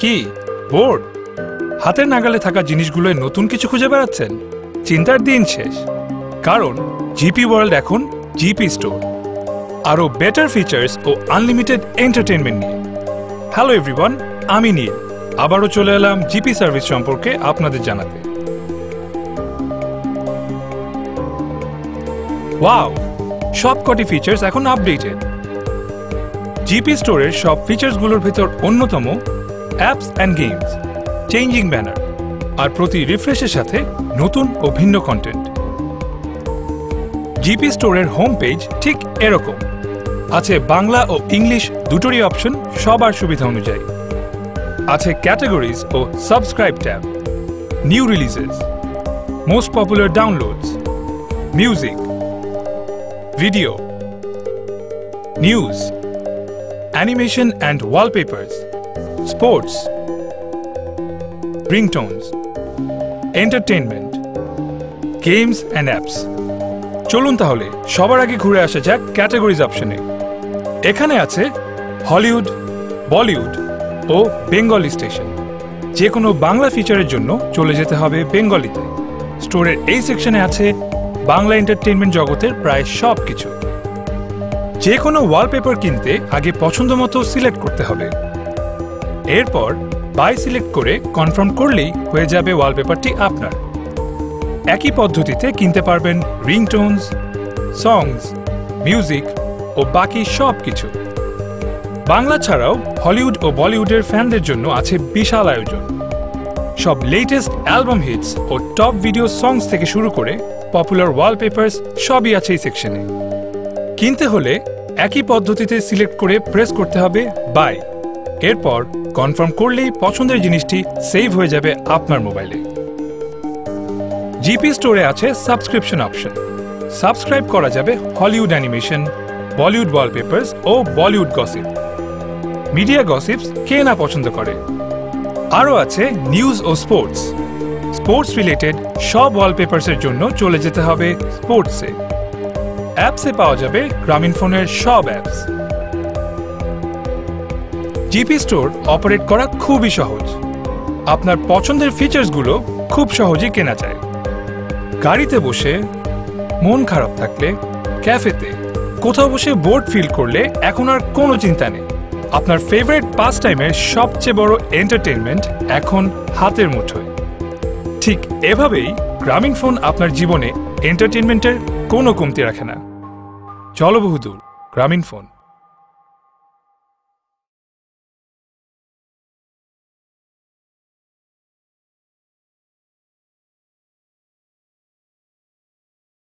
কি বোর্ড? হাতের নাগালে থাকা জিনিসগুলোয় নতুন কিছু খুঁজে বেড়াচ্ছেন? চিন্তার দিন শেষ, কারণ জিপি ওয়ার্ল্ড এখন জিপি স্টোর, আরও বেটার ফিচার্স ও আনলিমিটেড এন্টারটেনমেন্ট নিয়ে। হ্যালো এভরিওয়ান, আমি নীল আবারও চলে এলাম জিপি সার্ভিস সম্পর্কে আপনাদের জানাতে। ওয়াও, সবকটি ফিচার্স এখন আপডেটেড। জিপি স্টোরের সব ফিচার্সগুলোর ভেতর অন্যতম apps and games, changing banner, আর প্রতি রিফ্রেশের সাথে নতুন ও ভিন্ন কন্টেন্ট। জিপি স্টোরের হোম পেজ ঠিক এরকম আছে, বাংলা ও ইংলিশ দুটোরই অপশন সবার সুবিধা অনুযায়ী। আছে ক্যাটাগরিজ ও subscribe tab, new releases, most popular downloads, music, video, news, animation and wallpapers, sports, ringtones, entertainment, games and apps. চলুন তাহলে সবার আগে ঘুরে আসা যাক ক্যাটাগরিজ অপশনে। এখানে আছে হলিউড, বলিউড ও বেঙ্গলি স্টেশন। যে কোনো বাংলা ফিচারের জন্য চলে যেতে হবে বেঙ্গলিতে। স্টোরের এই সেকশনে আছে বাংলা এন্টারটেনমেন্ট জগতের প্রায় সব কিছু। যে কোনো ওয়ালপেপার কিনতে আগে পছন্দ মতো সিলেক্ট করতে হবে, এরপর বাই সিলেক্ট করে কনফার্ম করলেই হয়ে যাবে ওয়ালপেপারটি আপনার। একই পদ্ধতিতে কিনতে পারবেন রিংটোনস, সংস, মিউজিক ও বাকি সব কিছু। বাংলা ছাড়াও হলিউড ও বলিউডের ফ্যানদের জন্য আছে বিশাল আয়োজন। সব লেটেস্ট অ্যালবাম হিটস ও টপ ভিডিও সংস থেকে শুরু করে পপুলার ওয়ালপেপার্স সবই আছে এই সেকশনে। কিনতে হলে একই পদ্ধতিতে সিলেক্ট করে প্রেস করতে হবে বাই, এরপর কনফার্ম করলেই পছন্দের জিনিসটি সেভ হয়ে যাবে আপনার মোবাইলে। জিপি স্টোরে আছে সাবস্ক্রিপশন অপশন। সাবস্ক্রাইব করা যাবে হলিউড অ্যানিমেশন, বলিউড ওয়ালপেপার্স ও বলিউড গসিপ। মিডিয়া গসিপস কে না পছন্দ করে। আরও আছে নিউজ ও স্পোর্টস। স্পোর্টস রিলেটেড সব ওয়ালপেপার্সের জন্য চলে যেতে হবে স্পোর্টসে। অ্যাপসে পাওয়া যাবে গ্রামীণফোনের সব অ্যাপস। জিপি স্টোর অপারেট করা খুবই সহজ। আপনার পছন্দের ফিচার্সগুলো খুব সহজেই কেনা যায়। গাড়িতে বসে, মন খারাপ থাকলে, ক্যাফেতে, কোথাও বসে বোর্ড ফিল করলে এখন আর কোনো চিন্তা নেই। আপনার ফেভারিট পাস টাইমের সবচেয়ে বড় এন্টারটেনমেন্ট এখন হাতের মুঠোয়। ঠিক এভাবেই গ্রামীণফোন আপনার জীবনে এন্টারটেনমেন্টের কোনো কমতি রাখে না। চলো বহুদূর, গ্রামীণফোন।